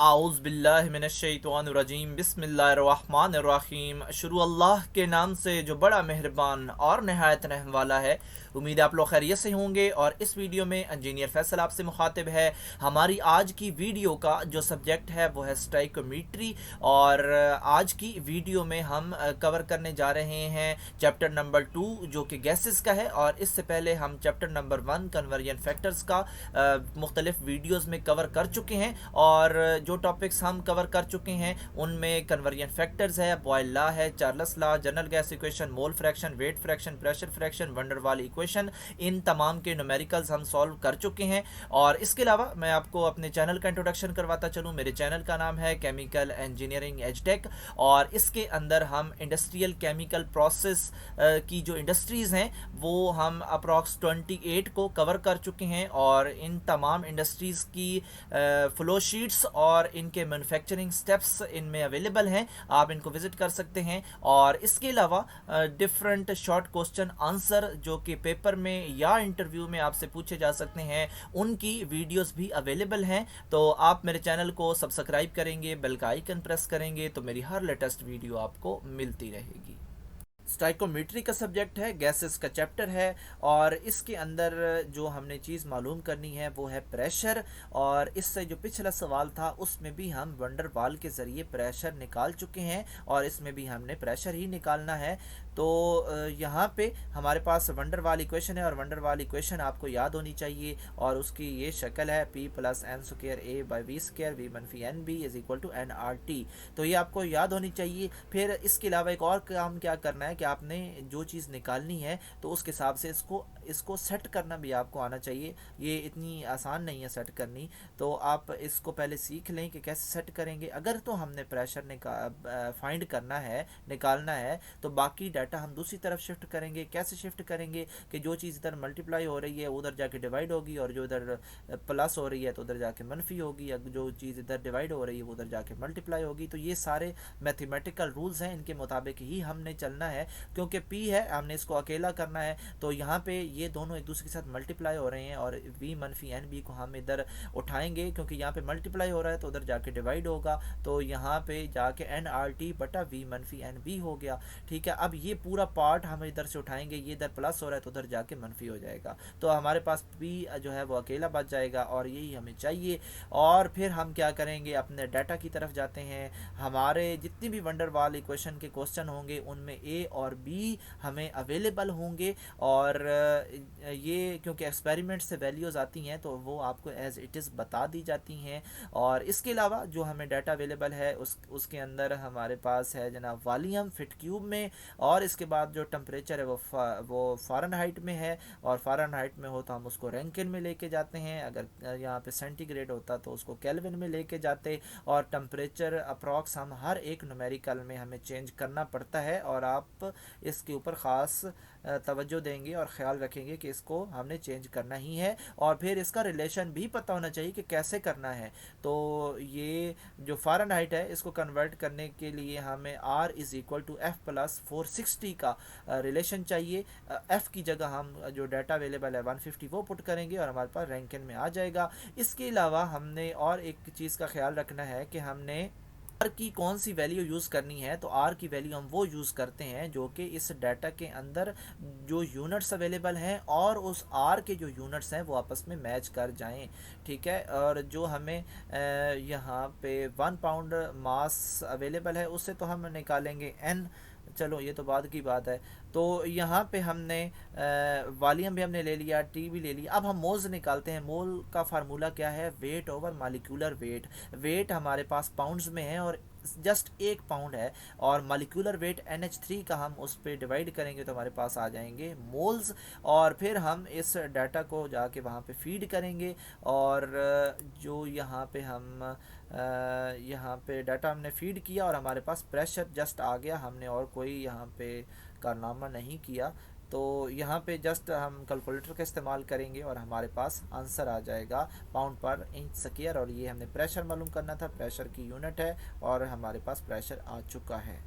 आउज़ बिल्लाहि मिनश्शैतानिर्रजीम बिस्मिल्लाहिर्रहमानिर्रहीम। शुरू अल्लाह के नाम से जो बड़ा मेहरबान और नहायत रहम वाला है। उम्मीद है आप लोग खैरियत से होंगे। और इस वीडियो में इंजीनियर फैसल आपसे मुखातिब है। हमारी आज की वीडियो का जो सब्जेक्ट है वो है स्टाइकोमेट्री। और आज की वीडियो में हम कवर करने जा रहे हैं चैप्टर नंबर 2 जो कि गैसेस का है। और इससे पहले हम चैप्टर नंबर 1 कन्वर्जन फैक्टर्स का मुख्तलिफ वीडियोज़ में कवर कर चुके हैं। और जो टॉपिक्स हम कवर कर चुके हैं उनमें कन्वर्जन फैक्टर्स है, बॉयल लॉ है, Charles law, general gas equation, mole fraction, weight fraction, pressure fraction, van der Waals equation, इन तमाम के न्यूमेरिकल्स हम सॉल्व कर चुके हैं। और इसके अलावा मैं आपको अपने चैनल का इंट्रोडक्शन करवाता चलूँ। मेरे चैनल का नाम है केमिकल इंजीनियरिंग एजटेक। और इसके अंदर हम इंडस्ट्रियल केमिकल प्रोसेस की जो इंडस्ट्रीज़ हैं वो हम अप्रॉक्स 28 को कवर कर चुके हैं। और इन तमाम इंडस्ट्रीज़ की फ्लो शीट्स और इनके मैन्युफैक्चरिंग स्टेप्स इनमें अवेलेबल हैं, आप इनको विजिट कर सकते हैं। और इसके अलावा डिफरेंट शॉर्ट क्वेश्चन आंसर जो कि पेपर में या इंटरव्यू में आपसे पूछे जा सकते हैं उनकी वीडियोस भी अवेलेबल हैं। तो आप मेरे चैनल को सब्सक्राइब करेंगे, बेल का आइकन प्रेस करेंगे तो मेरी हर लेटेस्ट वीडियो आपको मिलती रहेगी। स्टाइकोमेट्री का सब्जेक्ट है, गैसेस का चैप्टर है। और इसके अंदर जो हमने चीज़ मालूम करनी है वो है प्रेशर। और इससे जो पिछला सवाल था उसमें भी हम वंडर वाल के ज़रिए प्रेशर निकाल चुके हैं और इसमें भी हमने प्रेशर ही निकालना है। तो यहाँ पे हमारे पास वंडर वाल इक्वेशन है और वंडर वाल इक्वेशन आपको याद होनी चाहिए। और उसकी ये शक्ल है P + n² a / v² v मनफी N B is equal to N R T. तो ये आपको याद होनी चाहिए। फिर इसके अलावा एक और काम क्या करना है कि आपने जो चीज़ निकालनी है तो उसके हिसाब से इसको सेट करना भी आपको आना चाहिए। ये इतनी आसान नहीं है सेट करनी, तो आप इसको पहले सीख लें कि कैसे सेट करेंगे। अगर तो हमने प्रेशर फाइंड करना है, निकालना है, तो बाकी डाटा हम दूसरी तरफ शिफ्ट करेंगे। कैसे शिफ्ट करेंगे कि जो चीज़ इधर मल्टीप्लाई हो रही है उधर जाके डिवाइड होगी, और जो इधर प्लस हो रही है तो उधर जाके मनफी होगी, जो चीज़ इधर डिवाइड हो रही है वो उधर जाके मल्टीप्लाई होगी। तो ये सारे मैथमेटिकल रूल्स हैं, इनके मुताबिक ही हमने चलना है। क्योंकि P है, हमने इसको अकेला करना है, तो यहाँ पे ये दोनों एक दूसरे के साथ मल्टीप्लाई हो रहे हैं और v मनफी एन बी को हम इधर उठाएंगे क्योंकि यहाँ पे मल्टीप्लाई हो रहा है तो उधर जाके डिवाइड होगा। तो यहाँ पे जाके एन आर टी बटा v मनफी एन बी हो गया। ठीक है, अब ये पूरा पार्ट हम इधर से उठाएंगे, ये इधर प्लस हो रहा है तो उधर जाके मनफी हो जाएगा। तो हमारे पास P जो है वो अकेला बच जाएगा और यही हमें चाहिए। और फिर हम क्या करेंगे, अपने डाटा की तरफ जाते हैं। हमारे जितनी भी वंडर वाल इक्वेशन के क्वेश्चन होंगे उनमें A और B हमें अवेलेबल होंगे। और ये क्योंकि एक्सपेरिमेंट से वैल्यूज़ आती हैं तो वो आपको एज इट इज़ बता दी जाती हैं। और इसके अलावा जो हमें डाटा अवेलेबल है उसके अंदर हमारे पास है जनाब वॉल्यूम फिट क्यूब में। और इसके बाद जो टेम्परेचर है वो फ़ारेनहाइट में है, और फ़ारेनहाइट में हो तो हम उसको रैंकिन में लेके जाते हैं। अगर यहाँ पे सेंटीग्रेड होता तो उसको केल्विन में लेके जाते। और टेम्परेचर अप्रॉक्स हम हर एक न्यूमेरिकल में हमें चेंज करना पड़ता है, और आप इसके ऊपर ख़ास तवज्जो देंगे और ख़्याल रखेंगे कि इसको हमने चेंज करना ही है। और फिर इसका रिलेशन भी पता होना चाहिए कि कैसे करना है। तो ये जो फ़ारेनहाइट है इसको कन्वर्ट करने के लिए हमें R is equal to F + 460 का रिलेशन चाहिए। F की जगह हम जो डाटा अवेलेबल है 150 वो पुट करेंगे और हमारे पास रैंकिन में आ जाएगा। इसके अलावा हमने और एक चीज़ का ख्याल रखना है कि हमने आर की कौन सी वैल्यू यूज़ करनी है। तो आर की वैल्यू हम वो यूज़ करते हैं जो कि इस डाटा के अंदर जो यूनिट्स अवेलेबल हैं और उस आर के जो यूनिट्स हैं वो आपस में मैच कर जाएं। ठीक है, और जो हमें यहाँ पे 1 पाउंड मास अवेलेबल है उससे तो हम निकालेंगे n। चलो ये तो बाद की बात है। तो यहाँ पे हमने वॉल्यूम भी हमने ले लिया, टी भी ले लिया। अब हम मोल्स निकालते हैं। मोल का फार्मूला क्या है, weight over molecular weight. Weight हमारे पास पाउंड्स में है और जस्ट 1 पाउंड है, और मॉलिक्यूलर वेट NH3 का हम उस पर डिवाइड करेंगे तो हमारे पास आ जाएंगे मोल्स। और फिर हम इस डाटा को जाके वहाँ पे फीड करेंगे। और जो यहाँ पे हम यहाँ पे डाटा हमने फीड किया और हमारे पास प्रेशर जस्ट आ गया, हमने और कोई यहाँ पे कारनामा नहीं किया। तो यहाँ पे जस्ट हम कैलकुलेटर का इस्तेमाल करेंगे और हमारे पास आंसर आ जाएगा पाउंड पर इंच स्क्वायर। और ये हमने प्रेशर मालूम करना था, प्रेशर की यूनिट है और हमारे पास प्रेशर आ चुका है।